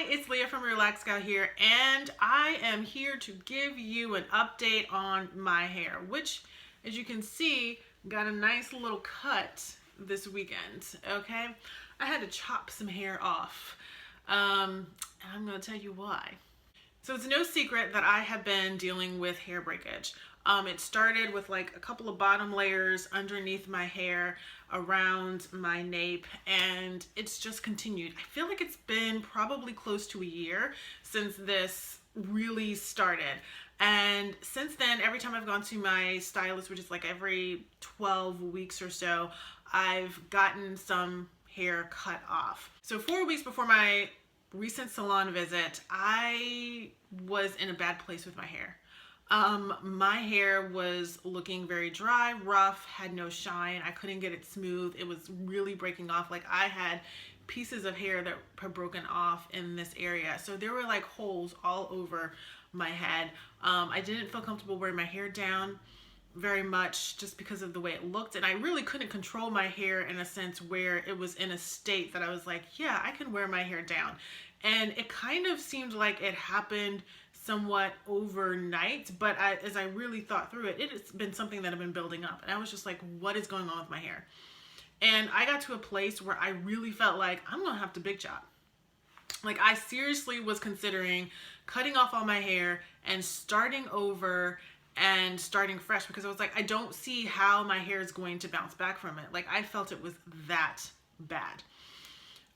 Hi, it's Leah from Relax Gal here, and I am here to give you an update on my hair, which, as you can see, got a nice little cut this weekend, okay? I had to chop some hair off, and I'm gonna tell you why. So it's no secret that I have been dealing with hair breakage. It started with like a couple of bottom layers underneath my hair around my nape, and it's just continued. I feel like it's been probably close to a year since this really started. And since then, every time I've gone to my stylist, which is like every 12 weeks or so, I've gotten some hair cut off. So 4 weeks before my recent salon visit, I was in a bad place with my hair. My hair was looking very dry, rough, had no shine. I couldn't get it smooth. It was really breaking off. Like I had pieces of hair that had broken off in this area. So there were like holes all over my head. I didn't feel comfortable wearing my hair down very much just because of the way it looked, and I really couldn't control my hair in a sense where it was in a state that I was like, yeah, I can wear my hair down. And it kind of seemed like it happened somewhat overnight, but as I really thought through it, it's been something that I've been building up, and I was just like, what is going on with my hair? And I got to a place where I really felt like I'm gonna have to big chop. Like I seriously was considering cutting off all my hair and starting over and starting fresh, because I was like, I don't see how my hair is going to bounce back from it. Like I felt it was that bad.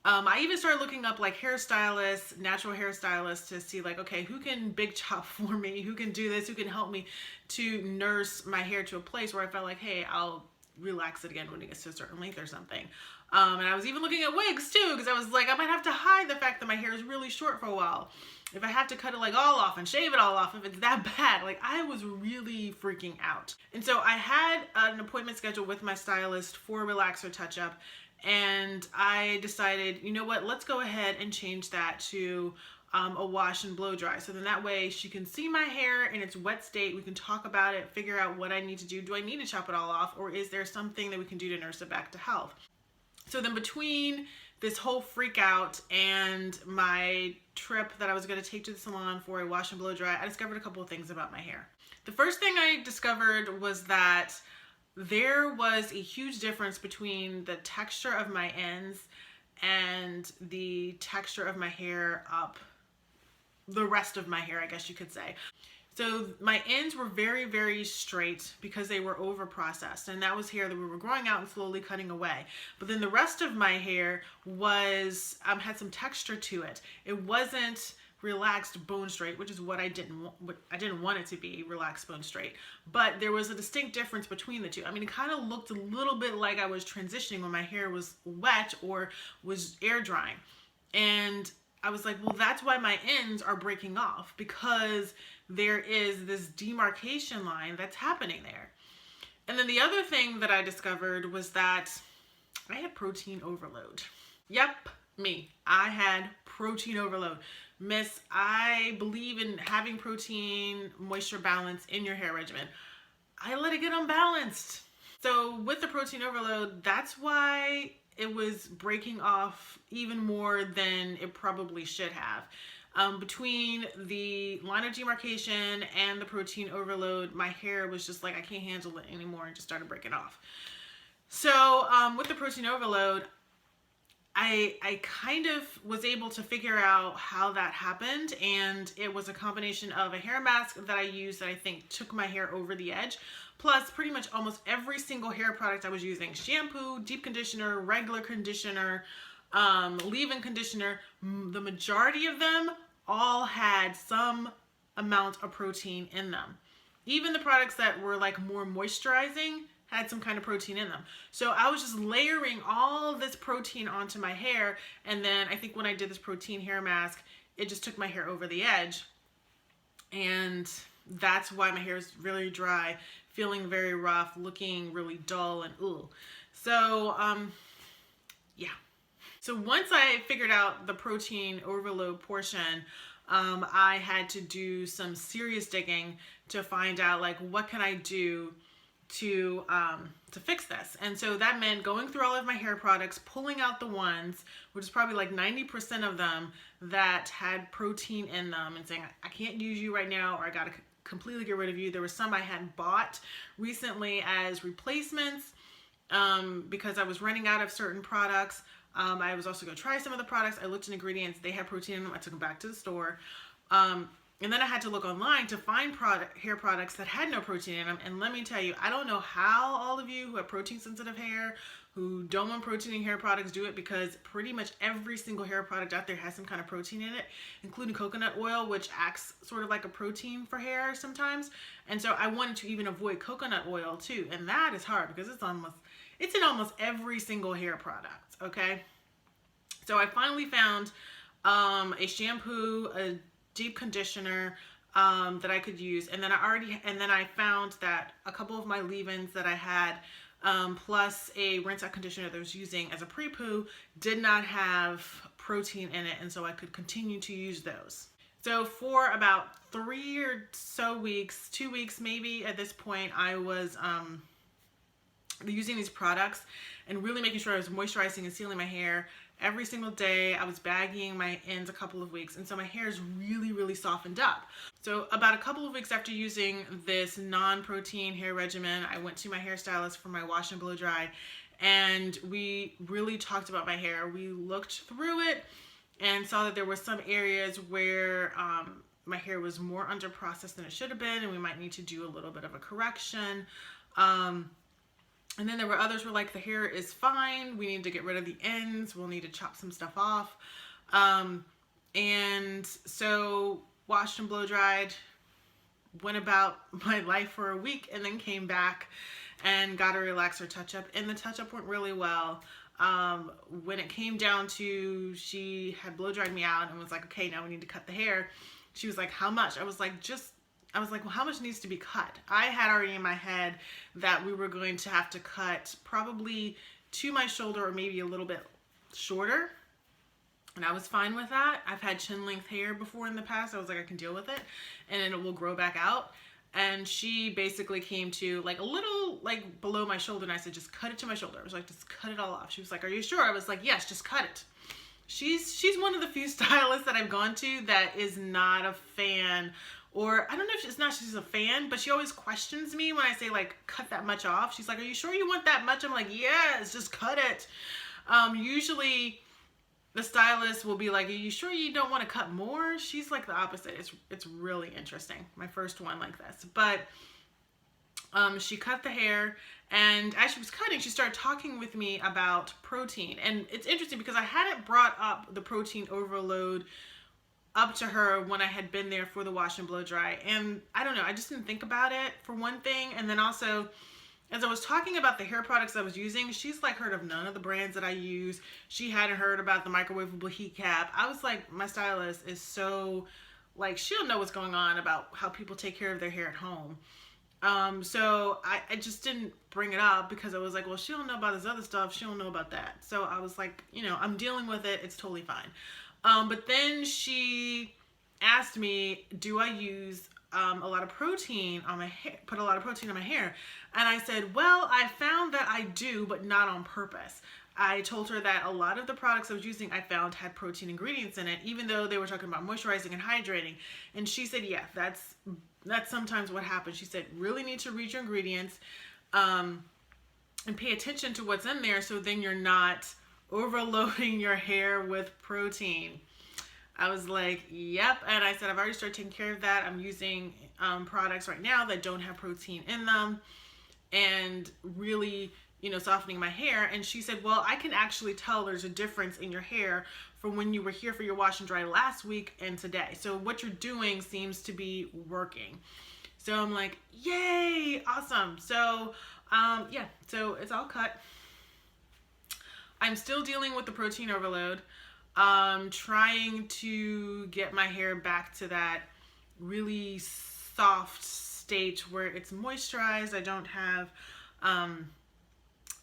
I even started looking up like hairstylists, natural hairstylists, to see like, okay, who can big chop for me? Who can do this? Who can help me to nurse my hair to a place where I felt like, hey, I'll relax it again when it gets to a certain length or something. And I was even looking at wigs too, because I was like, I might have to hide the fact that my hair is really short for a while. If I have to cut it like all off and shave it all off, if it's that bad, like I was really freaking out. And so I had an appointment scheduled with my stylist for a relaxer touch-up, and I decided, you know what, let's go ahead and change that to a wash and blow dry. So then that way she can see my hair in its wet state. We can talk about it, figure out what I need to do. Do I need to chop it all off, or is there something that we can do to nurse it back to health? So then between this whole freak out and my trip that I was going to take to the salon for a wash and blow dry, I discovered a couple of things about my hair. The first thing I discovered was that there was a huge difference between the texture of my ends and the texture of my hair up the rest of my hair, I guess you could say. So my ends were very, very straight because they were over processed, and that was hair that we were growing out and slowly cutting away. But then the rest of my hair was had some texture to it. It wasn't relaxed bone straight, which is what I didn't want it to be, relaxed bone straight. But there was a distinct difference between the two. I mean, it kind of looked a little bit like I was transitioning when my hair was wet or was air drying. And I was like, well, that's why my ends are breaking off, because there is this demarcation line that's happening there. And then the other thing that I discovered was that I had protein overload. Yep, me. I had protein overload. Miss, I believe in having protein moisture balance in your hair regimen. I let it get unbalanced. So with the protein overload, that's why it was breaking off even more than it probably should have. Between the line of demarcation and the protein overload, my hair was just like, I can't handle it anymore, and just started breaking off. So with the protein overload, I kind of was able to figure out how that happened, and it was a combination of a hair mask that I used that I think took my hair over the edge, plus pretty much almost every single hair product I was using: shampoo, deep conditioner, regular conditioner, leave-in conditioner. The majority of them all had some amount of protein in them. Even the products that were like more moisturizing had some kind of protein in them. So I was just layering all this protein onto my hair, and then I think when I did this protein hair mask, it just took my hair over the edge, and that's why my hair is really dry, feeling very rough, looking really dull and ooh. So yeah. So once I figured out the protein overload portion, I had to do some serious digging to find out like, what can I do to fix this. And so that meant going through all of my hair products, pulling out the ones, which is probably like 90% of them, that had protein in them, and saying, I can't use you right now, or I gotta completely get rid of you. There were some I had bought recently as replacements because I was running out of certain products. I was also going to try some of the products. I looked at ingredients. They had protein in them. I took them back to the store. And then I had to look online to find hair products that had no protein in them. And let me tell you, I don't know how all of you who have protein sensitive hair, who don't want protein in hair products, do it, because pretty much every single hair product out there has some kind of protein in it, including coconut oil, which acts sort of like a protein for hair sometimes. And so I wanted to even avoid coconut oil too. And that is hard because it's in almost every single hair product. Okay. So I finally found a shampoo, a deep conditioner that I could use, and then I found that a couple of my leave-ins that I had, plus a rinse-out conditioner that I was using as a pre-poo, did not have protein in it, and so I could continue to use those. So for about 3 or so weeks, 2 weeks maybe at this point, I was using these products and really making sure I was moisturizing and sealing my hair every single day. I was bagging my ends a couple of weeks, and so my hair is really, really softened up. So about a couple of weeks after using this non-protein hair regimen, I went to my hairstylist for my wash and blow dry, and we really talked about my hair. We looked through it and saw that there were some areas where my hair was more under processed than it should have been, and we might need to do a little bit of a correction. And then there were others where like the hair is fine, we need to get rid of the ends, we'll need to chop some stuff off. And so washed and blow dried, went about my life for a week, and then came back and got a relaxer touch-up, and the touch-up went really well. When it came down to, she had blow dried me out and was like, okay, now we need to cut the hair. She was like, how much? I was like, well, how much needs to be cut? I had already in my head that we were going to have to cut probably to my shoulder or maybe a little bit shorter. And I was fine with that. I've had chin length hair before in the past. I was like, I can deal with it, and then it will grow back out. And she basically came to like a little like below my shoulder, and I said, just cut it to my shoulder. I was like, just cut it all off. She was like, are you sure? I was like, yes, just cut it. She's one of the few stylists that I've gone to that is not a fan, or I don't know if she's a fan, but she always questions me when I say like, cut that much off. She's like, are you sure you want that much? I'm like, yes, just cut it. Usually the stylist will be like, are you sure you don't want to cut more? She's like the opposite. It's really interesting. My first one like this, but she cut the hair, and as she was cutting, she started talking with me about protein. And it's interesting because I hadn't brought up the protein overload up to her when I had been there for the wash and blow dry. And I don't know, I just didn't think about it, for one thing. And then also, as I was talking about the hair products I was using, she's like heard of none of the brands that I use. She hadn't heard about the microwavable heat cap. I was like, my stylist is so, like, she'll know what's going on about how people take care of their hair at home. So I just didn't bring it up because I was like, well, she don't know about this other stuff. She don't know about that. So I was like, you know, I'm dealing with it. It's totally fine. But then she asked me, do I use a lot of protein on my hair, put a lot of protein on my hair? And I said, well, I found that I do, but not on purpose. I told her that a lot of the products I was using, I found had protein ingredients in it, even though they were talking about moisturizing and hydrating. And she said, yeah, that's sometimes what happens. She said, really need to read your ingredients, and pay attention to what's in there, so then you're not overloading your hair with protein. I was like, yep. And I said, I've already started taking care of that. I'm using products right now that don't have protein in them, and really, you know, softening my hair. And she said, well, I can actually tell there's a difference in your hair from when you were here for your wash and dry last week and today. So what you're doing seems to be working. So I'm like, yay, awesome. So yeah, so it's all cut. I'm still dealing with the protein overload. Trying to get my hair back to that really soft state where it's moisturized. I don't have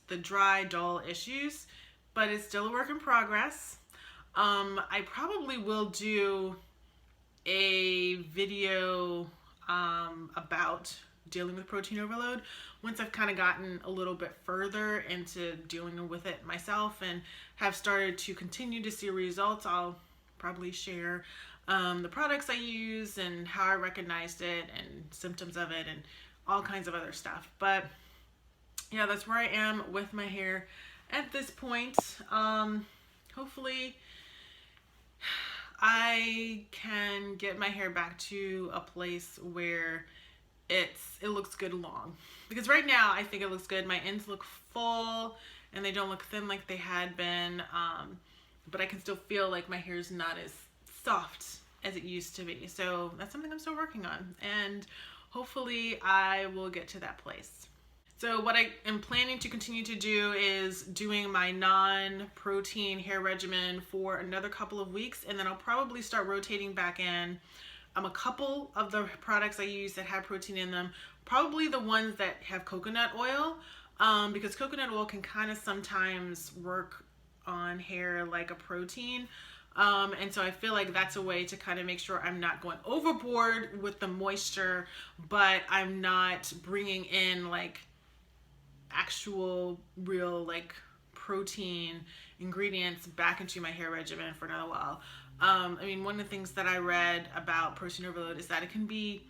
the dry, dull issues, but it's still a work in progress. I probably will do a video about dealing with protein overload. Once I've kind of gotten a little bit further into dealing with it myself and have started to continue to see results, I'll probably share the products I use and how I recognized it and symptoms of it and all kinds of other stuff. But yeah, that's where I am with my hair at this point. Hopefully I can get my hair back to a place where it looks good long. Because right now I think it looks good. My ends look full and they don't look thin like they had been. But I can still feel like my hair is not as soft as it used to be. So that's something I'm still working on. And hopefully I will get to that place. So what I am planning to continue to do is doing my non-protein hair regimen for another couple of weeks, and then I'll probably start rotating back in a couple of the products I use that have protein in them, probably the ones that have coconut oil, because coconut oil can kind of sometimes work on hair like a protein. And so I feel like that's a way to kind of make sure I'm not going overboard with the moisture, but I'm not bringing in like actual real like protein ingredients back into my hair regimen for another while. I mean, one of the things that I read about protein overload is that it can be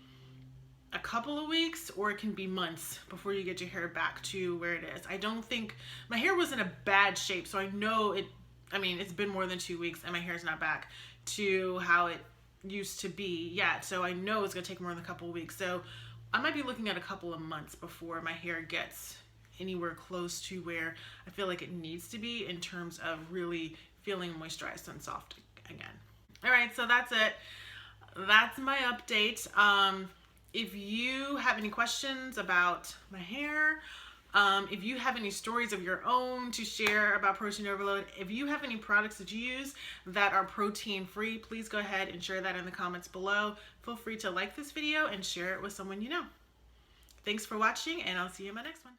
a couple of weeks or it can be months before you get your hair back to where it is. I don't think my hair was in a bad shape, so I know it. I mean, it's been more than 2 weeks and my hair's not back to how it used to be yet. So I know it's gonna take more than a couple of weeks. So I might be looking at a couple of months before my hair gets anywhere close to where I feel like it needs to be in terms of really feeling moisturized and soft again. All right, so that's it. That's my update. If you have any questions about my hair, if you have any stories of your own to share about protein overload, if you have any products that you use that are protein free, please go ahead and share that in the comments below. Feel free to like this video and share it with someone you know. Thanks for watching, and I'll see you in my next one.